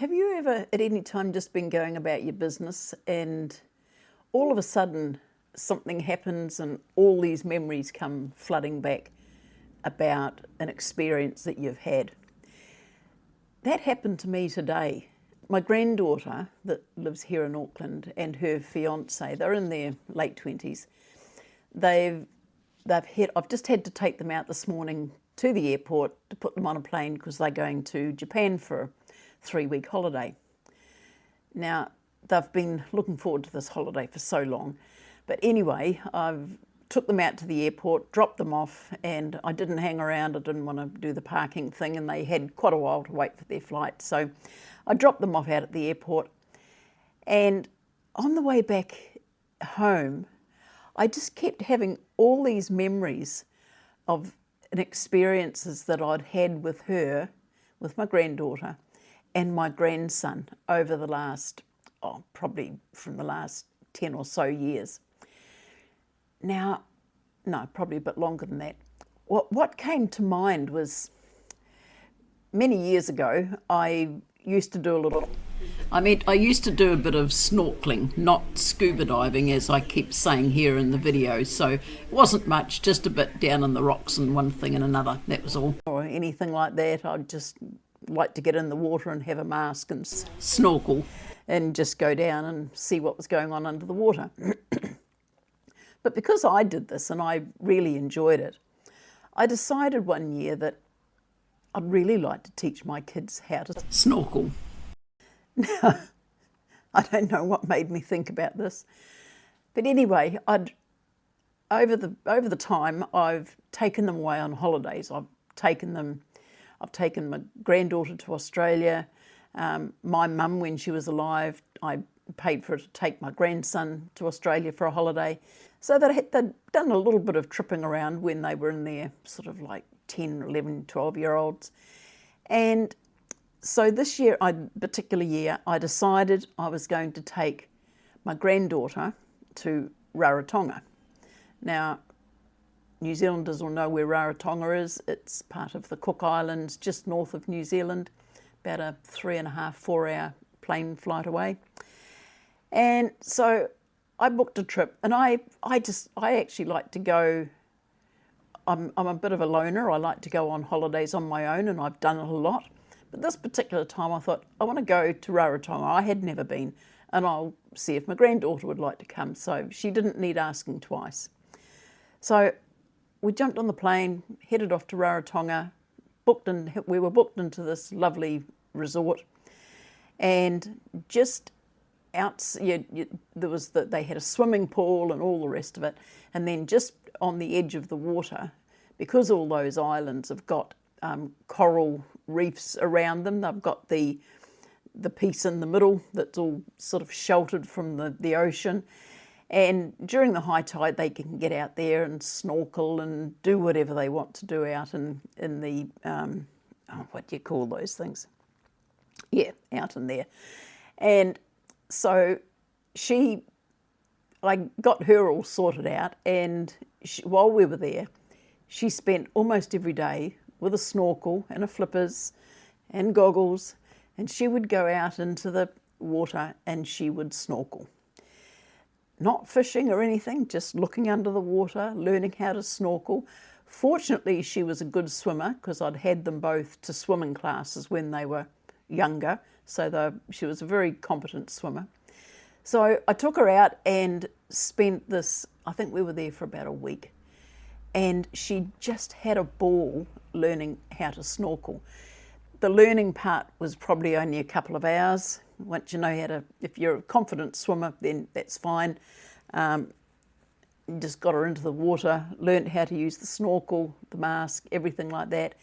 Have you ever at any time just been going about your business and all of a sudden something happens and all these memories come flooding back about an experience that you've had? That happened to me today. My granddaughter that lives here in Auckland and her fiance, they're in their late 20s. I've just had to take them out this morning to the airport to put them on a plane because they're going to Japan for a 3-week holiday. Now, they've been looking forward to this holiday for so long. But anyway, I've took them out to the airport, dropped them off, and I didn't hang around. I didn't want to do the parking thing, and they had quite a while to wait for their flight. So I dropped them off out at the airport. And on the way back home, I just kept having all these memories of experiences that I'd had with her, with my granddaughter, and my grandson over the last, probably from the last 10 or so years. Now, no, probably a bit longer than that. What came to mind was many years ago, I used to do a bit of snorkeling, not scuba diving, as I keep saying here in the video. So it wasn't much, just a bit down in the rocks and one thing and another, that was all. Or anything like that. I'd just like to get in the water and have a mask and snorkel and just go down and see what was going on under the water. But because I did this and I really enjoyed it, I decided one year that I'd really like to teach my kids how to snorkel. Now, I don't know what made me think about this, but anyway, over the time I've taken them away on holidays. I've taken my granddaughter to Australia. My mum, when she was alive, I paid for her to take my grandson to Australia for a holiday. So they'd done a little bit of tripping around when they were in their sort of like 10, 11, 12-year-olds. And so this year, particular year, I decided I was going to take my granddaughter to Rarotonga. Now, New Zealanders will know where Rarotonga is. It's part of the Cook Islands, just north of New Zealand, about a 3.5, 4-hour plane flight away. And so I booked a trip, and I actually like to go. I'm a bit of a loner. I like to go on holidays on my own, and I've done it a lot. But this particular time I thought, I want to go to Rarotonga. I had never been, and I'll see if my granddaughter would like to come. So she didn't need asking twice. So we jumped on the plane, headed off to Rarotonga, we were booked into this lovely resort, and just they had a swimming pool and all the rest of it, and then just on the edge of the water, because all those islands have got coral reefs around them, they've got the piece in the middle that's all sort of sheltered from the ocean, and during the high tide they can get out there and snorkel and do whatever they want to do out in the what do you call those things? Yeah, out in there. And so I got her all sorted out, and while we were there, she spent almost every day with a snorkel and a flippers and goggles, and she would go out into the water and she would snorkel. Not fishing or anything, just looking under the water, learning how to snorkel. Fortunately, she was a good swimmer because I'd had them both to swimming classes when they were younger, so she was a very competent swimmer. So I took her out and spent this, I think we were there for about a week, and she just had a ball learning how to snorkel. The learning part was probably only a couple of hours. Once you know how to, if you're a confident swimmer, then that's fine. Just got her into the water, learned how to use the snorkel, the mask, everything like that.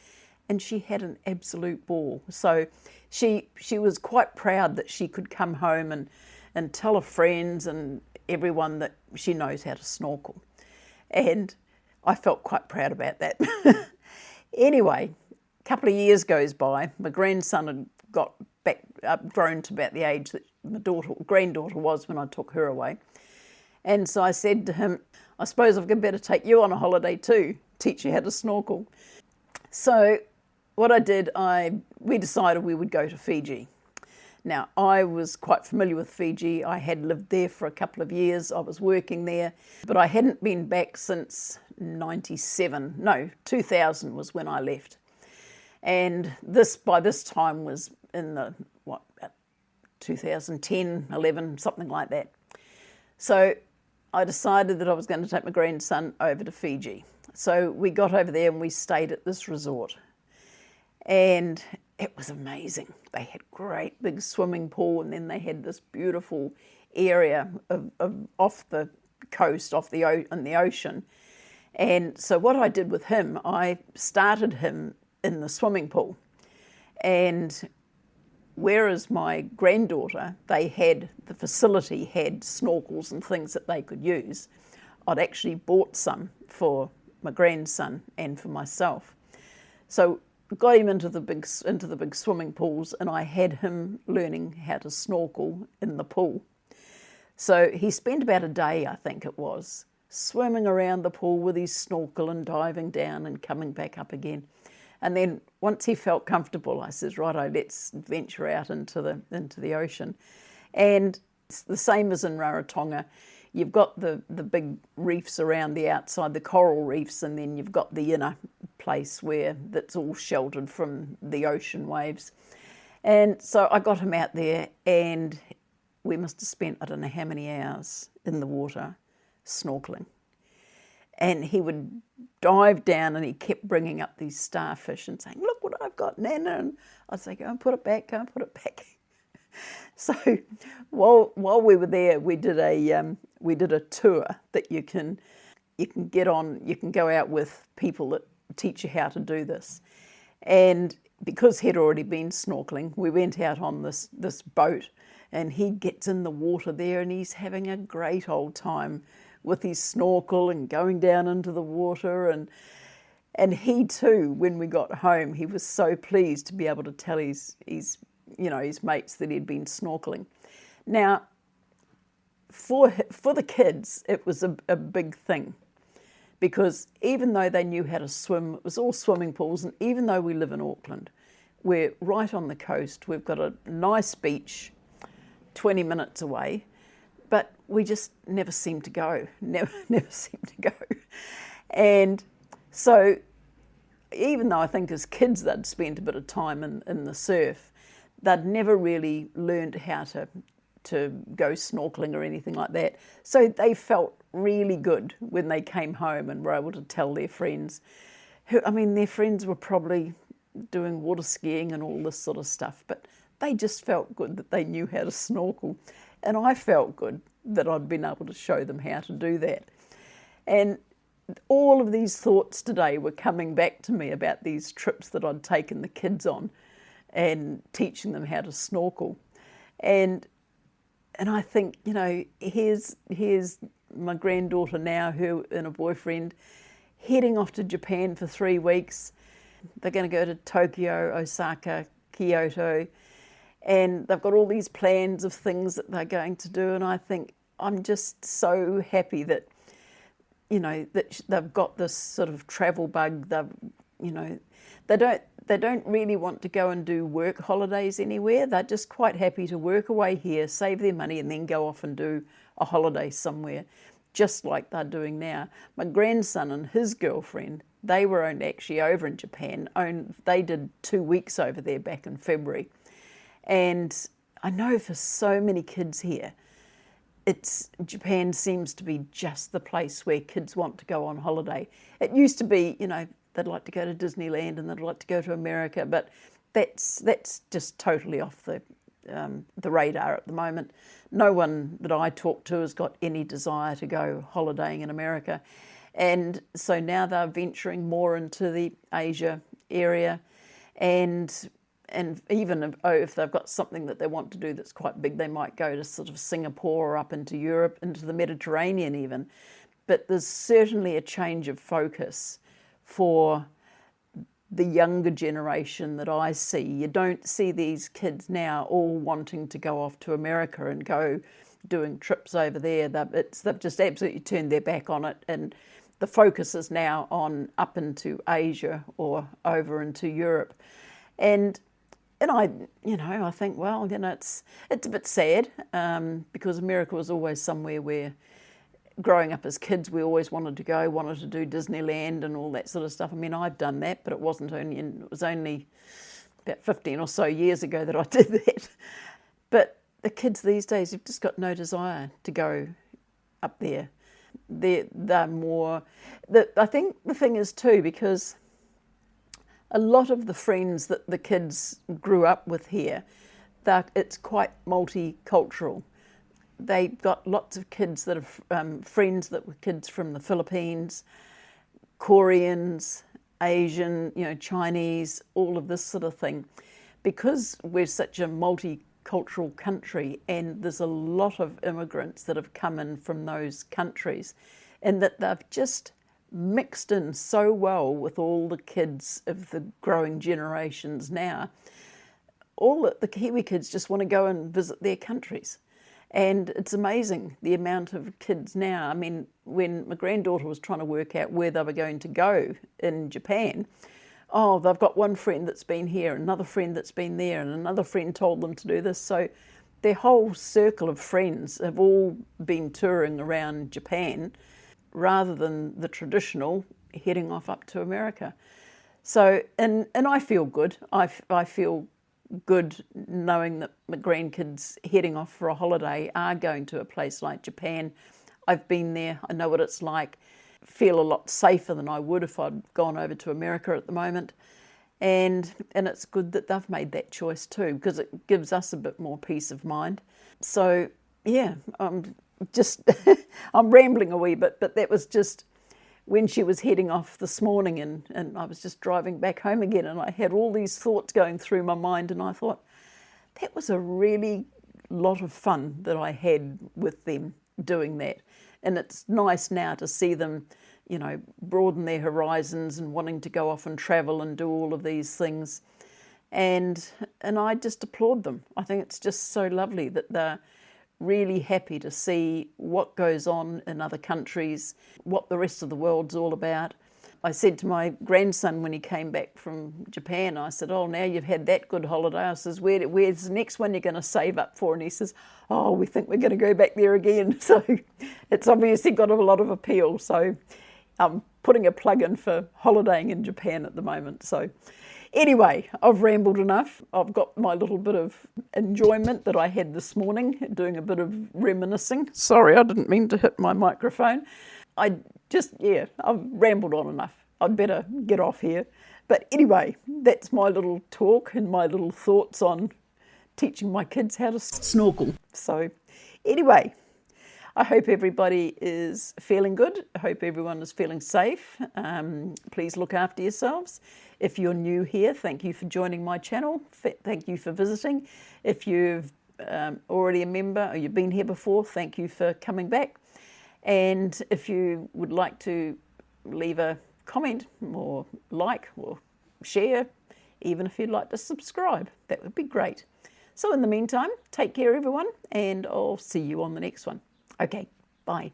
And she had an absolute ball. So she was quite proud that she could come home and tell her friends and everyone that she knows how to snorkel. And I felt quite proud about that. Anyway, a couple of years goes by. My grandson had got back grown to about the age that my granddaughter was when I took her away. And so I said to him, I suppose I've better take you on a holiday too, teach you how to snorkel. So what I did, we decided we would go to Fiji. Now, I was quite familiar with Fiji. I had lived there for a couple of years. I was working there, but I hadn't been back since 97. No, 2000 was when I left. And by this time was in the, about 2010, 11, something like that. So I decided that I was going to take my grandson over to Fiji. So we got over there and we stayed at this resort. And it was amazing. They had great big swimming pool, and then they had this beautiful area off the coast, in the ocean. And so what I did with him, I started him in the swimming pool. And whereas my granddaughter, the facility had snorkels and things that they could use, I'd actually bought some for my grandson and for myself. So got him into the big swimming pools, and I had him learning how to snorkel in the pool. So he spent about a day, I think it was, swimming around the pool with his snorkel and diving down and coming back up again. And then once he felt comfortable, I says, righto, let's venture out into the ocean. And it's the same as in Rarotonga. You've got the big reefs around the outside, the coral reefs, and then you've got the inner place that's all sheltered from the ocean waves. And so I got him out there, and we must have spent, I don't know how many hours in the water snorkeling. And he would dive down, and he kept bringing up these starfish and saying, look what I've got, Nana. And I'd say, go and put it back, go and put it back. So while we were there, we did a tour that you can get on. You can go out with people that teach you how to do this. And because he'd already been snorkeling, we went out on this boat, and he gets in the water there, and he's having a great old time with his snorkel and going down into the water. And he too, when we got home, he was so pleased to be able to tell his mates that he'd been snorkeling. Now, for the kids, it was a big thing, because even though they knew how to swim, it was all swimming pools, and even though we live in Auckland, we're right on the coast, we've got a nice beach 20 minutes away, but we just never seem to go, never seem to go. And so even though I think as kids they'd spent a bit of time in the surf, they'd never really learned how to go snorkeling or anything like that. So they felt really good when they came home and were able to tell their friends. Their friends were probably doing water skiing and all this sort of stuff, but they just felt good that they knew how to snorkel. And I felt good that I'd been able to show them how to do that. And all of these thoughts today were coming back to me about these trips that I'd taken the kids on and teaching them how to snorkel. And I think, here's my granddaughter now, who and a boyfriend, heading off to Japan for 3 weeks. They're going to go to Tokyo, Osaka, Kyoto, and they've got all these plans of things that they're going to do. And I think I'm just so happy that, that they've got this sort of travel bug. They don't really want to go and do work holidays anywhere. They're just quite happy to work away here, save their money, and then go off and do a holiday somewhere, just like they're doing now. My grandson and his girlfriend, they were actually over in Japan. They did 2 weeks over there back in February. And I know for so many kids here, Japan seems to be just the place where kids want to go on holiday. It used to be, they'd like to go to Disneyland and they'd like to go to America, but that's just totally off the radar at the moment. No one that I talk to has got any desire to go holidaying in America. And so now they're venturing more into the Asia area, and even if they've got something that they want to do that's quite big, they might go to sort of Singapore or up into Europe, into the Mediterranean even. But there's certainly a change of focus for the younger generation that I see. You don't see these kids now all wanting to go off to America and go doing trips over there. They've just absolutely turned their back on it, and the focus is now on up into Asia or over into Europe. And And I, I think, well, it's a bit sad, because America was always somewhere where, growing up as kids, we always wanted to go, wanted to do Disneyland and all that sort of stuff. I mean, I've done that, but it was only about 15 or so years ago that I did that. But the kids these days have just got no desire to go up there. They're more, I think the thing is too, because a lot of the friends that the kids grew up with here, that it's quite multicultural. They've got lots of kids that are friends that were kids from the Philippines, Koreans, Asian, Chinese, all of this sort of thing. Because we're such a multicultural country, and there's a lot of immigrants that have come in from those countries, and that they've just mixed in so well with all the kids of the growing generations now. All the Kiwi kids just want to go and visit their countries. And it's amazing the amount of kids now. I mean, when my granddaughter was trying to work out where they were going to go in Japan, oh, they've got one friend that's been here, another friend that's been there, and another friend told them to do this. So their whole circle of friends have all been touring around Japan, rather than the traditional heading off up to America. So, and I feel good. I feel good knowing that my grandkids heading off for a holiday are going to a place like Japan. I've been there. I know what it's like. Feel a lot safer than I would if I'd gone over to America at the moment. And it's good that they've made that choice too, because it gives us a bit more peace of mind. So yeah, I'm rambling a wee bit, but that was just when she was heading off this morning, and I was just driving back home again, and I had all these thoughts going through my mind, and I thought, that was a really lot of fun that I had with them doing that. And it's nice now to see them, broaden their horizons and wanting to go off and travel and do all of these things. And I just applaud them. I think it's just so lovely that they're really happy to see what goes on in other countries, what the rest of the world's all about. I said to my grandson when he came back from Japan, I said, oh, now you've had that good holiday. I says, where's the next one you're going to save up for? And he says, oh, we think we're going to go back there again. So it's obviously got a lot of appeal. So I'm putting a plug in for holidaying in Japan at the moment. So anyway, I've rambled enough. I've got my little bit of enjoyment that I had this morning, doing a bit of reminiscing. Sorry, I didn't mean to hit my microphone. I've rambled on enough. I'd better get off here. But anyway, that's my little talk and my little thoughts on teaching my kids how to snorkel. So anyway, I hope everybody is feeling good. I hope everyone is feeling safe. Please look after yourselves. If you're new here, thank you for joining my channel. Thank you for visiting. If you've already a member or you've been here before, thank you for coming back. And if you would like to leave a comment or like or share, even if you'd like to subscribe, that would be great. So in the meantime, take care everyone, and I'll see you on the next one. Okay, bye.